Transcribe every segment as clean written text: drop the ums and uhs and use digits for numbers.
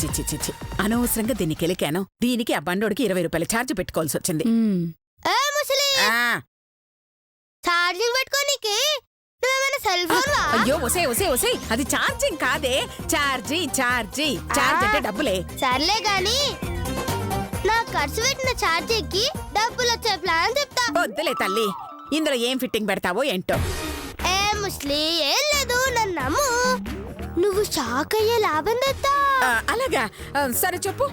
చీ చీ చీ చీ. అనవసరంగా దీన్ని కెలికాను. దీనికి ఆ బండోడికి 20 రూపాయల ఛార్జ్ పెట్టుకోవాల్సి వచ్చింది. ఏ ముసలి ఆ, ఛార్జింగ్ పెట్టుకోనీకి నువ్వేమైనా సెల్ ఫోన్ వా? అయ్యో ఒసే ఒసే ఒసే, అది ఛార్జింగ్ కాదే, ఛార్జీ అంటే డబ్బులే. సర్లే గాని నా ఖర్చు పెట్టిన ఛార్జీకి డబ్బులు వచ్చే ప్లాన్ చెప్తా. వద్దులే తల్లి, ఇందులో ఏం ఫిట్టింగ్ పెడతావో ఏంటో. ఏ ముస్లి ఏం లేదు, నన్ను నమ్ము. నువ్వు షాక్ అయ్యే లాభం తెస్తా. అలాగా, సరే చెప్పు.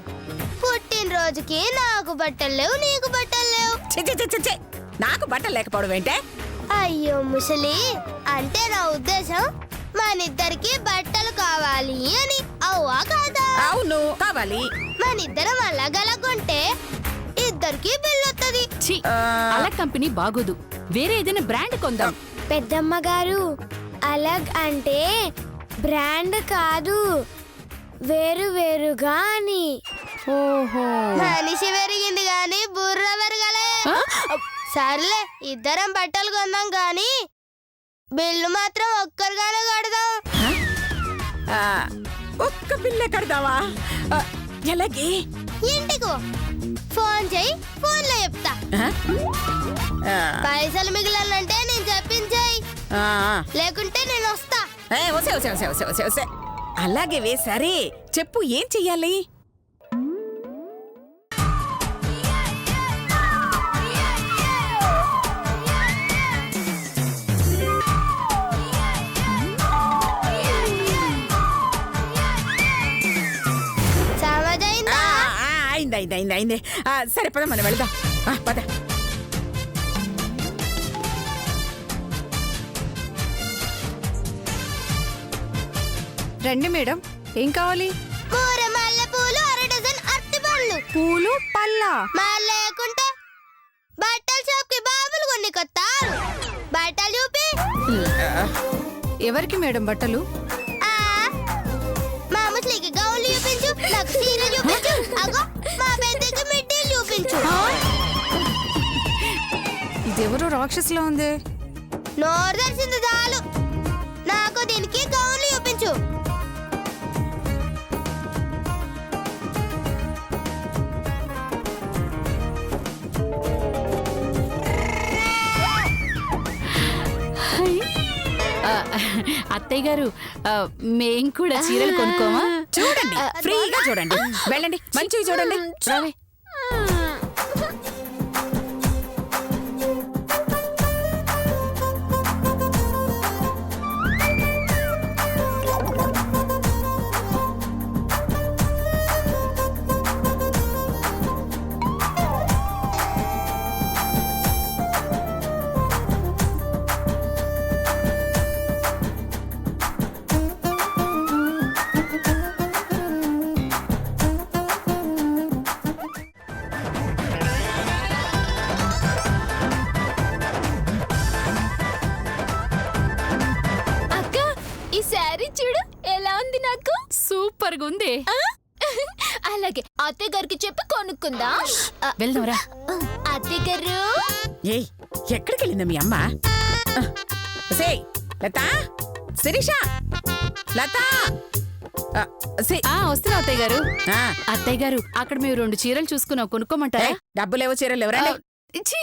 పుట్టినరోజుకి నాకు బట్టలు లేవు, నీకు బట్టలు లేవు. ఛీ, ఛీ, ఛీ, ఛీ, ఛీ. నాకు బట్టలు లేకపోవడం ఏంటే? అయ్యో ముసలి, అంటే నా ఉద్దేశం మనిద్దరికి బట్టలు కావాలి అని. అవ్వా కాదా? అవును, కావాలి. మనిద్దరం అలాగలాగుంటే ఇద్దరికి బిల్ వస్తుంది. అలా కంపెనీ బాగోదు, వేరే ఏదైనా బ్రాండ్ కొందాం. పెద్దమ్మ గారు, అలగ్ అంటే బ్రాండ్ కాదు, వేరు వేరుగా అని. ఓహో, మనిషి పెరిగింది గాని బుర్ర పెరగలే. సర్లే, ఇద్దరం బట్టలు కొందాం గాని బిల్లు మాత్రం ఒక్కరిగానే కడదాం. ఆ, ఒక్క బిల్లే కడదావా? ఎలాగే? ఇంటికి ఫోన్ చెయ్యి, ఫోన్లో చెప్తా. పైసలు మిగిలాలంటే నేను చెప్పించేయి, లేకుంటే నేను వస్తా. ఒసే ఒసే ఒసే ఒసే ఒసే ఒసే. అలాగే వే, సరే చెప్పు, ఏం చెయ్యాలి? సమజైందా? అయింది. సరే పద, మనం వెళదాం. పద. రండి మేడం, ఏం కావాలి? కూర మల్లె పూలు, 1 డజన్ అరటి పళ్ళు. పూలు పళ్ళా? లేకుంటే బట్టల షాప్ కి బాబులు కొన్ని కొత్తారు. బట్టలు చూపి. ఎవరికి మేడం బట్టలు? ఆ, మా ముస్లికి గౌన్లు చూపించు, నాకు చీర చూపించు, అగో మా పెద్దకి మిడ్డీలు చూపించు. ఇదెవరో రాక్షసులా ఉంది. నోరు తెరిచింది చాలు, నాకు దీనికి గౌన్లు చూపించు. అత్తయ్య గారు, మేం కూడా చీరలు కొనుక్కోమా? చూడండి, ఫ్రీగా చూడండి. వెళ్ళండి, మంచివి చూడండి. రావే. చూడు ఎలా ఉంది, నాకు సూపర్ గా ఉంది. అలాగే అత్తయ్య గారికి చెప్పి కొనుక్కుందా. వెళ్దాంరా. అత్తయ్య గారు, ఏయ్, ఎక్కడికి వెళ్ళిందా మీ అమ్మ? లతా, శిరీష, లతా. వస్తున్నా అత్తయ్య గారు. అత్తయ్య గారు, అక్కడ మేము 2 చీరలు చూసుకున్నాం, కొనుక్కోమంటారా? డబ్బులేవో చీరలు ఎవరండి? ఛీ!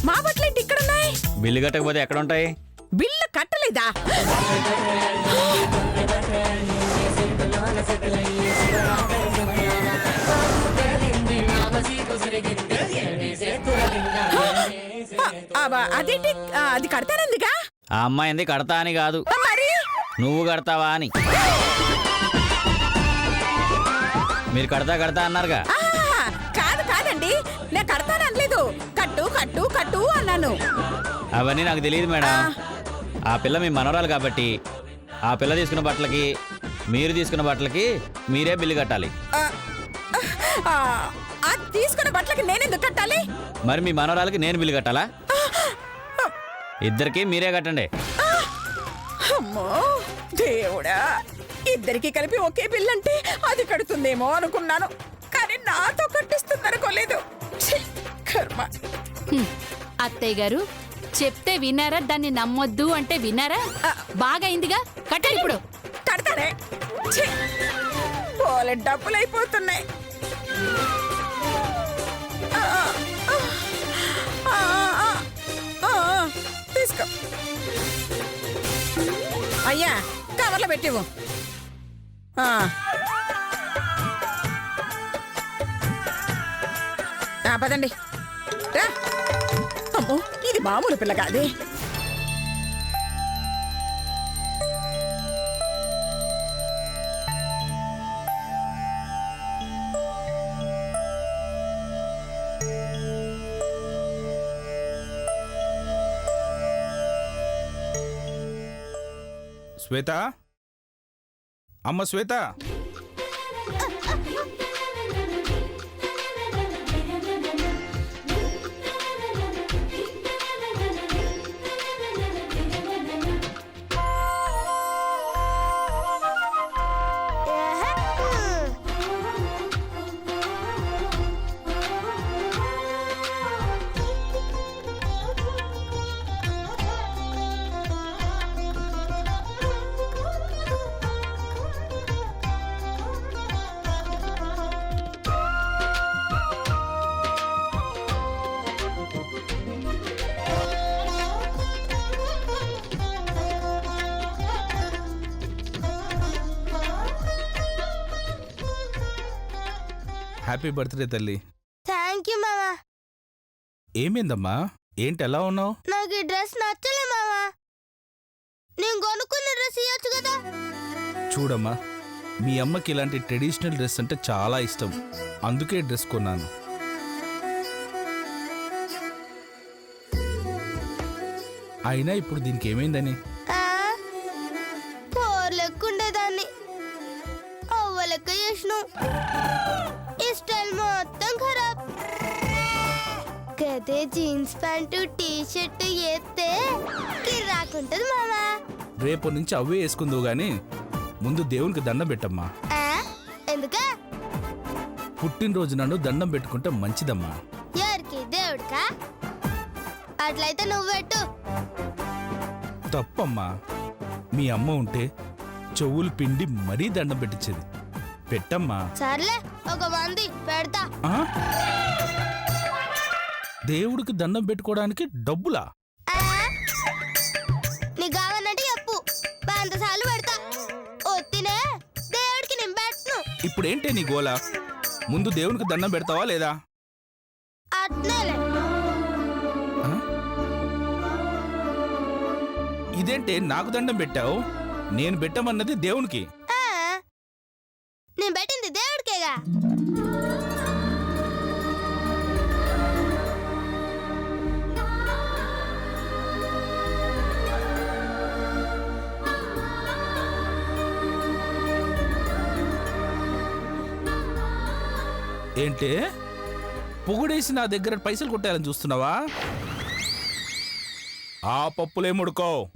మా బట్టలేంటి ఇక్కడున్నాయి? బిల్లు కట్టకపోతే ఎక్కడ ఉంటాయి? బిల్లు కట్టలేదా? అదేంటి, అది కడతానందిగా. ఆ అమ్మాయింది కడతా అని కాదు, మరి నువ్వు కడతావా అని. మీరు కడతా అన్నారుగా. కాదండి, నేను కడతాను అనలేదు. కట్టు కట్టు కట్టు అన్నాను. అవన్నీ నాకు తెలియదు మేడం. ఆ పిల్ల మీ మనవరాలు కాబట్టి ఆ పిల్ల తీసుకున్న బట్టలకి మీరు తీసుకున్న బట్టలకి మీరే బిల్లు కట్టాలి. తీసుకున్న బట్టలకి నేనెందుకు కట్టాలి? మరి మీ మనవరాలకి నేను బిల్లు కట్టాలా? ఇద్దరికి మీరే కట్టండి. అమ్మో దేవుడా, ఇద్దరికి కలిపి ఒకే బిల్లు అంటే అది కడుతుందేమో అనుకున్నాను, కానీ నాతో కట్టిస్తుందనుకోలేదు. కర్మ. అత్తయ్య గారు, చెప్తే వినారా? దాన్ని నమ్మొద్దు అంటే వినారా? బాగా అయిందిగా, కట్టాలి ఇప్పుడు. కడతానే ఛీ! పోలే డబ్బులు అయిపోతున్నాయి. ఆ, ఆ, ఆ, ఆ, ఆ, తీసుకో. అయ్యా కవర్లో పెట్టివు. పదండి రా. అమ్మో ఇది మామూలు పిల్ల కాదే. శ్వేత, అమ్మ శ్వేత, హ్యాపీ బర్త్డే తల్లి. థ్యాంక్ యూ మామా. ఏమైందమ్మా? ఏంటి ఎలా ఉన్నావు? నాకు ఈ డ్రెస్ నచ్చలే మామా. నేను కొనుక్కున్న డ్రెస్ ఇవ్వచ్చు కదా. చూడమ్మా, మీ అమ్మకి ఇలాంటి ట్రెడిషనల్ డ్రెస్ అంటే చాలా ఇష్టం, అందుకే డ్రెస్ కొన్నాను. అయినా ఇప్పుడు దీనికి ఏమైందని? పోర్లెక్కుండేదాన్ని అవ్వలెక్క చేసిన. ఈ స్టైల్ మొత్తం ఖరాబ్. గదే జీన్స్ ప్యాంటు టీ షర్ట్ వేస్తే కిరాకుంటది మామా. రేపు నుంచి అవే వేసుకుందువు గాని ముందు దేవునికి దండం పెట్టమ్మా. ఎందుకా? పుట్టినరోజు నన్ను దండం పెట్టుకుంటే మంచిదమ్మా. ఎవరికి? దేవుడికా? అట్లయితే నువ్వు పెట్టు. తప్పమ్మా, మీ అమ్మ ఉంటే చెవులు పిండి మరీ దండం పెట్టించేది. పెట్టమ్మా. సర్లే, ఒక మంది పెడతా. ఆ? దేవుడికి దండం పెట్టుకోవడానికి డబ్బులా? నీకు కావాలంటే చెప్పు, అంతసార్లు పెడతా. ఒత్తినే దేవుడికి నేను పెట్టను. ఇప్పుడేంటే నీ గోల? ముందు దేవునికి దండం పెడతావా లేదా? అట్నేలే. ఆ? ఇదేంటే నాకు దండం పెట్టావు? నేను పెట్టమన్నది దేవునికి. నేను పెట్టింది దేవుడికేగా. ఏంటే పొగుడేసి నా దగ్గర పైసలు కొట్టాలని చూస్తున్నావా? ఆ పప్పులే ముడుకో.